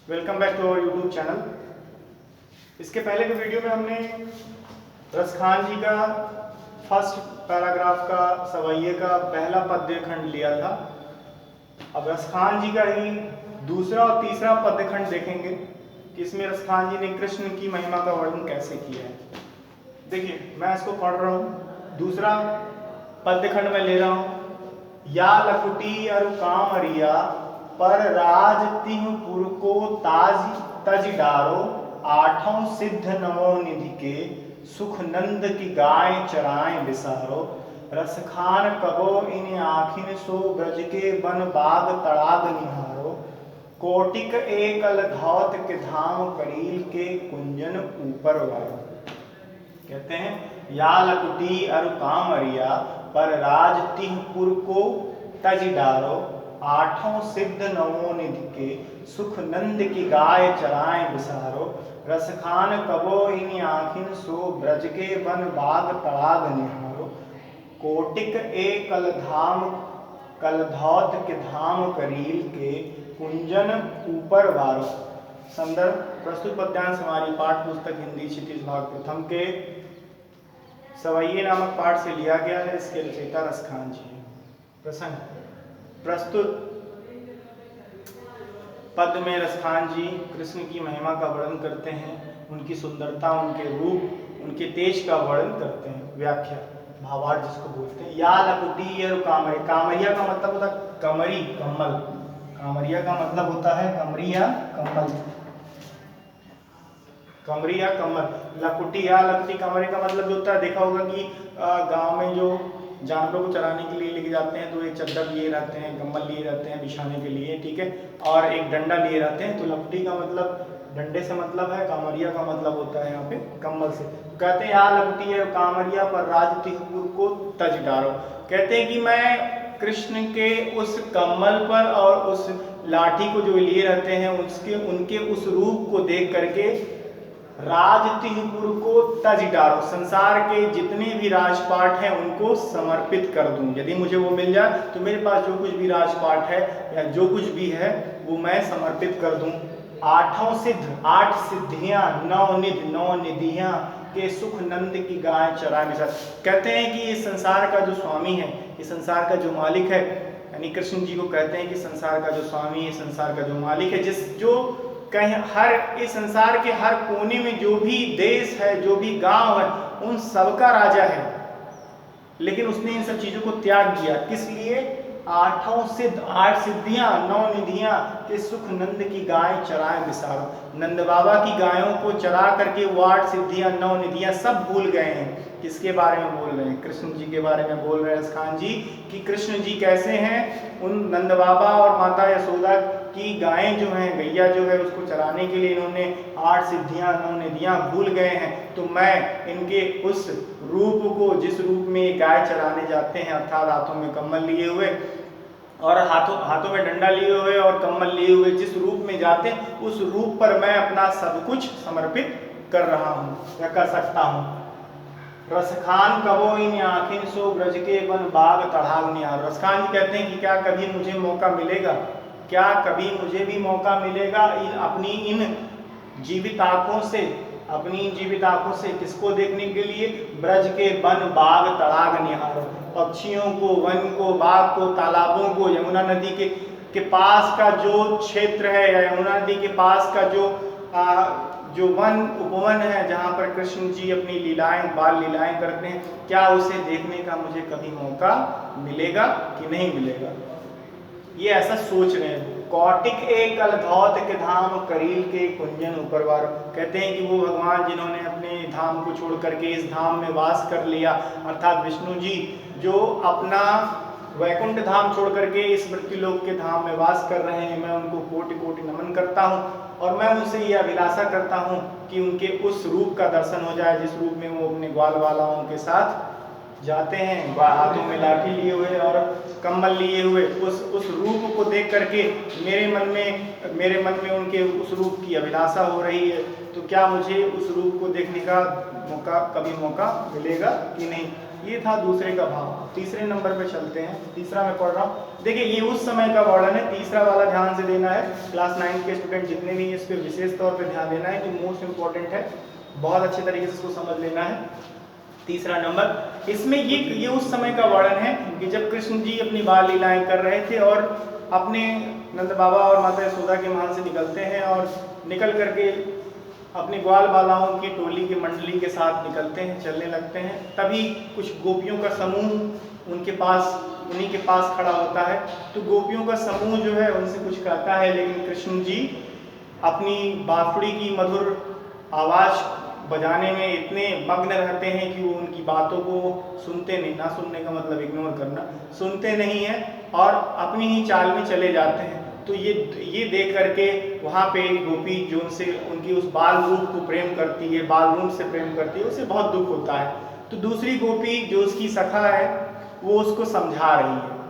Welcome back to our YouTube channel. इसके पहले के वीडियो में हमने रसखान जी का फर्स्ट पैराग्राफ का सवैये का पहला पद्य खंड लिया था। अब रसखान जी का ही दूसरा और तीसरा पद्य खंड देखेंगे कि इसमें रसखान जी ने कृष्ण की महिमा का वर्णन कैसे किया है। देखिए, मैं इसको पढ़ रहा हूँ। दूसरा पद्य खंड में ले रहा हूँ। या लकुटी अरु कामरिया पर राज तिहुपुर को तज डारो, आठों सिद्ध नवो निधि के सुख नंद की गाय चराएं बिसारो। रसखान कबो इन आखिन सो ब्रज के बन बाग तड़ाग निहारो। कोटिक एकल धौत के धाम करील के कुंजन ऊपर वारो। कहते हैं या लकुटी अरु कामरिया पर राज तिहुपुर को तज डारो, आठों सिद्ध नवो निधि के सुख नंद की गाय चराएं बिसारो। रसखान कबो इन आखिन सो ब्रज के बन बाग तड़ाग निहारो। कोटिक एकल धाम कलधौत के धाम करील के कुंजन ऊपर वारो। संदर्भ प्रस्तुत पद्यांश हमारी पाठ पुस्तक हिंदी क्षितिज भाग प्रथम के सवैये नामक पाठ से लिया गया है। इसके रचयिता रसखान जी हैं। प्रसंग प्रस्तुत पद में रसखान जी कृष्ण की महिमा का वर्णन करते हैं, उनकी सुंदरता, उनके रूप, उनके तेज का वर्णन करते हैं। व्याख्या भावार्थ जिसको बोलते हैं। या लकुटी और कामरी, कामरिया का मतलब होता है कमरी, कमल। कामरिया का मतलब होता है कमरी या कमल, कमरी या कमल। लकुटी या लकुटी कामरी का मतलब जो होता है, देखा होगा कि गांव में जो जानवरों को चराने के लिए लेके जाते हैं तो एक चद्दर लिए रहते हैं, कम्बल लिए रहते हैं बिछाने के लिए, ठीक है, और एक डंडा लिए रहते हैं। तो लकुटी का मतलब डंडे से मतलब है, कामरिया का मतलब होता है यहाँ पे कम्बल से। तो कहते हैं या लकुटी है कामरिया पर राज तिहुपुर को तज डारो। कहते हैं कि मैं कृष्ण के उस कम्बल पर और उस लाठी को जो लिए रहते हैं उनके उस रूप को देख करके राज तिहुपुर को तज डारो, संसार के जितने भी राजपाट हैं उनको समर्पित कर दूं। यदि मुझे वो मिल जाए तो मेरे पास जो कुछ भी राजपाट है या जो कुछ भी है वो मैं समर्पित कर दूं। आठों सिद्ध, आठ सिद्धियां, नौ निधियां के सुख नंद की गाय चराए बिसार। कहते हैं कि ये संसार का जो स्वामी है, ये संसार का जो मालिक है, यानी कृष्ण जी को कहते हैं कि संसार का जो स्वामी है, संसार का जो मालिक है, जो कहीं हर इस संसार के हर कोने में जो भी देश है, जो भी गांव है, उन सबका राजा है। लेकिन उसने इन सब चीजों को त्याग दिया। किस लिए? आठों सिद्ध, आठ सिद्धियां, नौ निधियां के सुख नंद की गाय चराए बिसारो। नंद बाबा की गायों को चरा करके वो आठ सिद्धियां, नौ निधियां सब भूल गए हैं। किसके बारे में बोल रहे हैं? कृष्ण जी के बारे में बोल रहे हैं रसखान जी कि कृष्ण जी कैसे हैं। उन नंद बाबा और माता यशोदा की गायें जो हैं, गैया जो है, उसको चराने के लिए इन्होंने आठ सिद्धियां, नौ निधियां भूल गए हैं। तो मैं इनके उस रूप को, जिस रूप में गाय चराने जाते हैं, अर्थात हाथों में कम्बल लिए हुए और हाथों में डंडा लिए हुए और कम्बल लिए हुए जिस रूप में जाते हैं, उस रूप पर मैं अपना सब कुछ समर्पित कर रहा हूँ या कर सकता हूँ। रसखान कबो इन आखिन सो ब्रज के बन बाग तड़ाग निहारो। रसखान जी कहते हैं कि क्या कभी मुझे मौका मिलेगा, क्या कभी मुझे भी मौका मिलेगा अपनी इन जीवित आंखों से, अपनी जीवित आंखों से किसको देखने के लिए? ब्रज के वन बाग तड़ाग निहारो। पक्षियों को, वन को, बाग को, तालाबों को, यमुना नदी के पास का जो क्षेत्र है या यमुना नदी के पास का जो वन उपवन है जहाँ पर कृष्ण जी अपनी लीलाएं, बाल लीलाएं करते हैं, क्या उसे देखने का मुझे कभी मौका मिलेगा कि नहीं मिलेगा? ये ऐसा सोच रहे हैं। कौटिक एक कलधौत के धाम करील के कुंजन ऊपर वारो। कहते हैं कि वो भगवान जिन्होंने अपने धाम को छोड़ करके इस धाम में वास कर लिया, अर्थात विष्णु जी जो अपना वैकुंठ धाम छोड़ करके इस मृत्युलोक के धाम में वास कर रहे हैं, मैं उनको कोटि कोटि नमन करता हूँ और मैं उनसे ये अभिलाषा करता हूँ कि उनके उस रूप का दर्शन हो जाए जिस रूप में वो अपने ग्वाल वालाओं के साथ जाते हैं, हाथों में लाठी लिए हुए और कम्बल लिए हुए। उस रूप को देख करके मेरे मन में उनके उस रूप की अभिलाषा हो रही है। तो क्या मुझे उस रूप को देखने का कभी मौका मिलेगा कि नहीं? ये था दूसरे का भाव। तीसरे नंबर पे चलते हैं, तीसरा मैं पढ़ रहा हूँ। देखिए ये उस समय का वर्णन है, तीसरा वाला ध्यान से देना है। क्लास 9 के स्टूडेंट जितने भी इस पर विशेष तौर पे ध्यान देना है कि मोस्ट इंपॉर्टेंट है, बहुत अच्छे तरीके से इसको समझ लेना है। तीसरा नंबर, इसमें ये उस समय का वर्णन है कि जब कृष्ण जी अपनी बाल लीलाएं कर रहे थे और अपने नंद बाबा और माता यशोदा के महल से निकलते हैं और निकल करके अपने ग्वाल बालाओं की टोली की मंडली के साथ निकलते हैं, चलने लगते हैं। तभी कुछ गोपियों का समूह उनके पास, उन्हीं के पास खड़ा होता है। तो गोपियों का समूह जो है उनसे कुछ कहता है, लेकिन कृष्ण जी अपनी बांसुरी की मधुर आवाज़ बजाने में इतने मग्न रहते हैं कि वो उनकी बातों को सुनते नहीं, ना सुनने का मतलब इग्नोर करना, सुनते नहीं हैं और अपनी ही चाल में चले जाते हैं। तो ये देख करके वहाँ पे एक गोपी जो उनसे उनकी उस बाल रूप को प्रेम करती है, बाल रूप से प्रेम करती है, उसे बहुत दुख होता है। तो दूसरी गोपी जो उसकी सखा है वो उसको समझा रही है।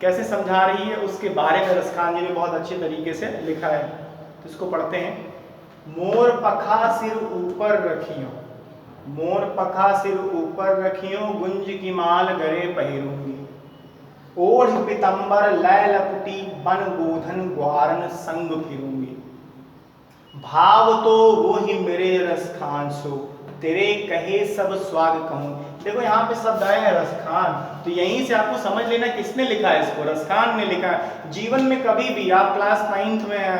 कैसे समझा रही है उसके बारे में रसखान जी ने बहुत अच्छे तरीके से लिखा है, तो इसको पढ़ते हैं। मोर पखा सिर ऊपर रखियो, मोर पखा सिर ऊपर रखियो, गुंज की माल गरे पहिरूंगी, ओढ़ पीतंबर लय लकुटी, बन गोधन ग्वारन संग फिरूंगी, भाव तो वो ही मेरे रसखान सो, तेरे कहे सब स्वाग कहूं। देखो यहाँ पे शब्द आए हैं रसखान, तो यहीं से आपको समझ लेना किसने लिखा है इसको, रसखान ने लिखा है। जीवन में कभी भी आप क्लास 9th में हैं,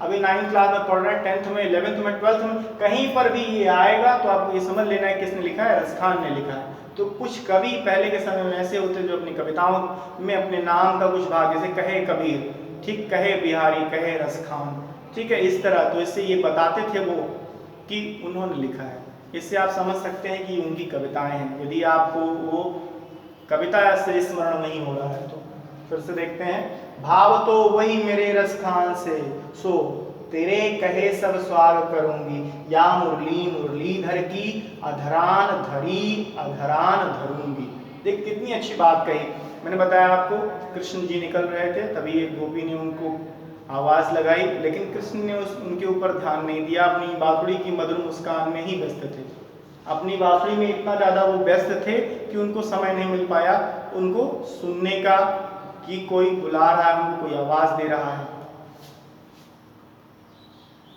अभी 9th क्लास में पढ़ रहे हैं, 10th में, 11th में, 12th में, कहीं पर भी ये आएगा तो आपको ये समझ लेना है किसने लिखा है, रसखान ने लिखा है। तो कुछ कवि पहले के समय में ऐसे होते जो अपनी कविताओं में अपने नाम का कुछ भाग, जैसे कहे कबीर, ठीक, कहे बिहारी, कहे रसखान, ठीक है, इस तरह। तो इससे ये बताते थे वो कि उन्होंने लिखा है। इससे आप समझ सकते हैं कि उनकी कविताएं हैं। यदि आपको वो कविता से स्मरण नहीं हो रहा है तो फिर से देखते हैं। भाव तो वही मेरे रसखान से, सो तेरे कहे सब स्वाग करूंगी, या मुरली मुरलीधर की, अधरान धरी अधरान धरूंगी। देख कितनी अच्छी बात कही। मैंने बताया आपको कृष्ण जी निकल रहे थे, तभी एक गोपी ने उनको आवाज लगाई, लेकिन कृष्ण ने उनके ऊपर ध्यान नहीं दिया, अपनी बांसुरी की मधुर मुस्कान में ही व्यस्त थे। अपनी बांसुरी में इतना ज्यादा वो व्यस्त थे कि उनको समय नहीं मिल पाया उनको सुनने का कि कोई बुला रहा है, उनको कोई आवाज दे रहा है।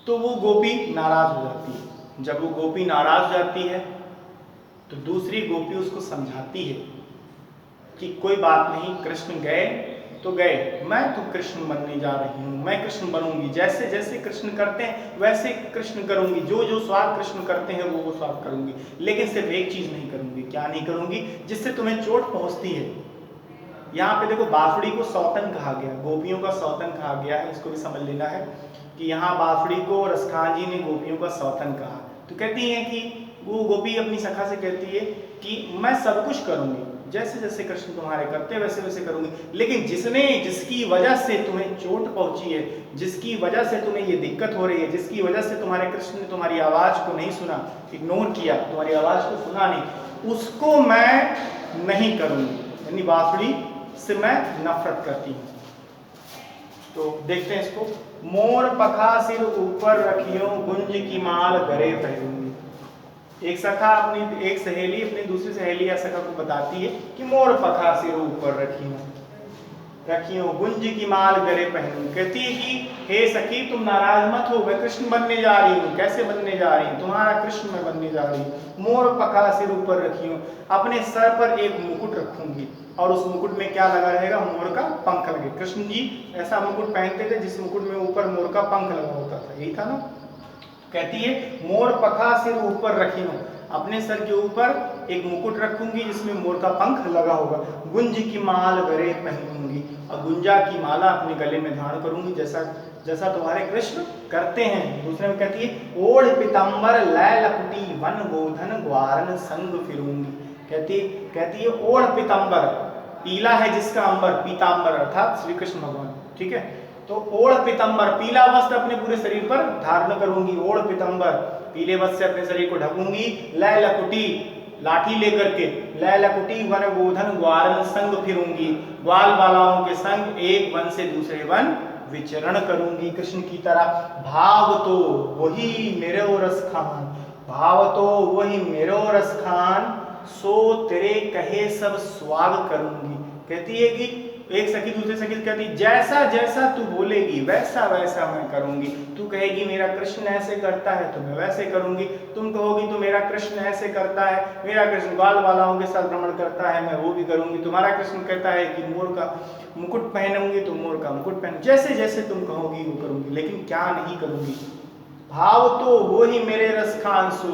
तो वो गोपी नाराज हो जाती है। जब वो गोपी नाराज हो जाती है तो दूसरी गोपी उसको समझाती है कि कोई बात नहीं, कृष्ण गए तो गए, मैं तो कृष्ण बनने जा रही हूँ, मैं कृष्ण बनूंगी, जैसे जैसे कृष्ण करते हैं वैसे कृष्ण करूंगी, जो जो स्वाद कृष्ण करते हैं वो स्वाद करूंगी, लेकिन सिर्फ एक चीज नहीं करूंगी। क्या नहीं करूंगी? जिससे तुम्हें चोट पहुंचती है। यहाँ पे देखो बांसुरी को सौतन कहा गया, गोपियों का सौतन कहा गया है, इसको भी समझ लेना है कि यहाँ बांसुरी को रसखान जी ने गोपियों का सौतन कहा। तो कहती है कि वो गोपी अपनी सखा से कहती है कि मैं सब कुछ करूंगी, जैसे जैसे कृष्ण तुम्हारे करते वैसे वैसे करूंगी, लेकिन जिसकी वजह से तुम्हें चोट पहुंची है, जिसकी वजह से तुम्हें ये दिक्कत हो रही है, जिसकी वजह से तुम्हारे कृष्ण ने तुम्हारी आवाज को नहीं सुना, इग्नोर किया, तुम्हारी आवाज को सुना नहीं, उसको मैं नहीं करूंगी। यानी बांसुरी से मैं नफरत करती हूँ। तो देखते हैं इसको। मोर पखा सिर ऊपर रखियो, गुंज की माल गरे पहनूंगी। एक सखा अपनी एक सहेली अपनी दूसरी सहेली या सखा को बताती है कि मोर पखा सिर ऊपर रखियो, गुंज की माल गरे पहनूं। कहती है कि हे सखी तुम नाराज मत हो, मैं कृष्ण बनने जा रही हूँ। कैसे बनने जा रही हूँ? तुम्हारा कृष्ण मैं बनने जा रही हूँ। मोर पखा सिर ऊपर रखियो, अपने सर पर एक मुकुट रखूंगी और उस मुकुट में क्या लगा रहेगा? मोर का पंख लगे। कृष्ण जी ऐसा मुकुट पहनते थे जिस मुकुट में ऊपर मोर का पंख लगा होता था, यही था ना। कहती है मोर पखा सिर ऊपर रखियो, अपने सर के ऊपर एक मुकुट रखूंगी जिसमें मोर का पंख लगा होगा। गुंज की माल गले पहनूंगी, और गुंजा की माला अपने गले में धारण करूंगी, जैसा जैसा तुम्हारे कृष्ण करते हैं। दूसरे में कहती है ओढ़ पीताम्बर लय लकुटी, वन गोधन ग्वारन संग फिरूंगी। कहती है ओढ़ पीताम्बर, पीला है जिसका अंबर, पीताम्बर अर्थात श्री कृष्ण भगवान, ठीक है। तो ओढ़ पीताम्बर, पीला वस्त्र अपने पूरे शरीर पर धारण करूंगी। ओढ़ पीताम्बर, पीले वस्त्र से अपने शरीर को ढकूंगी। लय लकुटी, लाठी लेकर के, लय लकुटी वन गोधन ग्वारन संग फिरूंगी, ग्वाल बालाओं के संग एक वन से दूसरे वन विचरण करूंगी कृष्ण की तरह। भाव तो वही मेरो रसखान, भाव तो वही मेरो रसखान, सो तेरे कहे सब स्वाग करूंगी। कहती है कि एक सखी दूसरे सखी से कहती, जैसा जैसा तू बोलेगी वैसा वैसा मैं करूंगी। तू कहेगी मेरा कृष्ण ऐसे करता है तो मैं वैसे करूंगी। तुम कहोगी तो मेरा कृष्ण ऐसे करता है, मेरा कृष्ण बाल वालाओं के साथ भ्रमण करता है, मैं वो भी करूंगी। तुम्हारा कृष्ण कहता है कि मोर का मुकुट पहनूंगी तो मोर का मुकुट पहन, जैसे जैसे तुम कहोगी वो करूंगी, लेकिन क्या नहीं करूंगी। भाव तो वो ही मेरे रस का अंशु,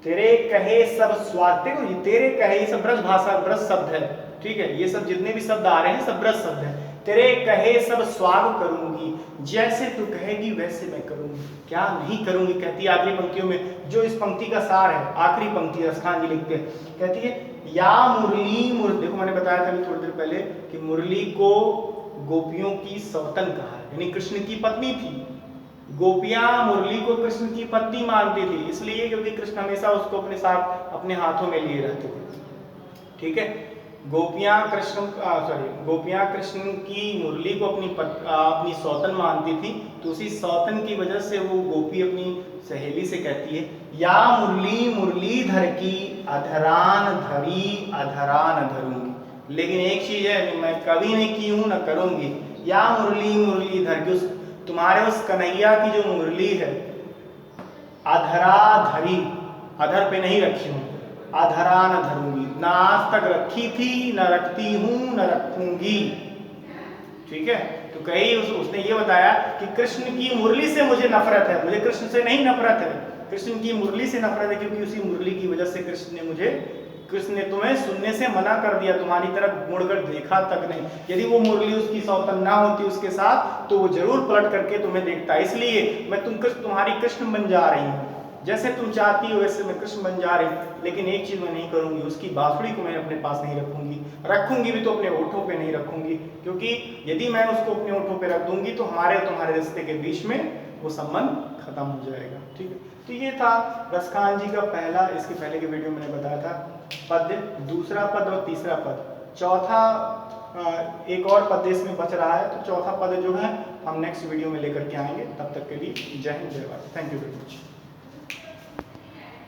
तेरे कहे सब स्वाद। देखो ये तेरे कहे, ये सब ब्रज भाषा ब्रज शब्द है, ठीक है। ये सब जितने भी शब्द आ रहे हैं सब ब्रज शब्द है। तेरे कहे सब स्वाग करूंगी, जैसे तू कहेगी वैसे मैं करूंगी, क्या नहीं करूंगी। कहती है आखिरी पंक्तियों में, जो इस पंक्ति का सार है, आखिरी पंक्ति रसखान जी लिखते हैं, कहती है या मुरली मुरली। देखो मैंने बताया था अभी थोड़ी देर पहले कि मुरली को गोपियों की सौतन कहा है, यानी कृष्ण की पत्नी थी। गोपियां मुरली को कृष्ण की पत्नी मानती थी, इसलिए क्योंकि कृष्ण हमेशा उसको अपने साथ अपने हाथों में लिए रहते थे, ठीक है। गोपियां कृष्ण की मुरली को अपनी सौतन मानती थी, तो उसी सौतन की वजह से वो गोपी अपनी सहेली से कहती है या मुरली मुरलीधर की अधरान धरी अधरान धरूंगी। लेकिन एक चीज है, मैं कभी नहीं की हूं ना करूंगी। या मुरली मुरलीधर की, उस तुम्हारे उस कन्हैया की जो मुरली है, अधरा धरी, अधर पे नहीं रखी हूं, अधरा न धरूंगी, ना आज तक रखी थी, न रखती हूं, न रखूंगी, ठीक है। तो कहीं उसने ये बताया कि कृष्ण की मुरली से मुझे नफरत है, मुझे कृष्ण से नहीं नफरत है, कृष्ण की मुरली से नफरत है, क्योंकि उसी मुरली की वजह से कृष्ण ने तुम्हें सुनने से मना कर दिया, तुम्हारी तरफ मुड़कर देखा तक नहीं। यदि वो मुरली उसकी सौतन ना होती उसके साथ, तो वो जरूर पलट करके तुम्हें देखता। इसलिए मैं तुम्हारी कृष्ण बन जा रही हूँ, जैसे तुम चाहती हो वैसे मैं कृष्ण बन जा रही हूँ। लेकिन एक चीज मैं नहीं करूंगी, उसकी बांसुरी को मैं अपने पास नहीं रखूंगी, रखूंगी भी तो अपने ओठों पे नहीं रखूंगी, क्योंकि यदि मैं उसको अपने ओठों पे रख दूंगी तो हमारे और तुम्हारे रिश्ते के बीच में वो संबंध खत्म हो जाएगा, ठीक है। तो ये था रसखान जी का पहला, इसके पहले के वीडियो में मैंने बताया था पद्य, दूसरा पद और तीसरा पद। चौथा एक और पद इसमें बच रहा है, तो चौथा पद जो है हम नेक्स्ट वीडियो में लेकर के आएंगे। तब तक के लिए जय हिंद जय Bharat, thank you very much.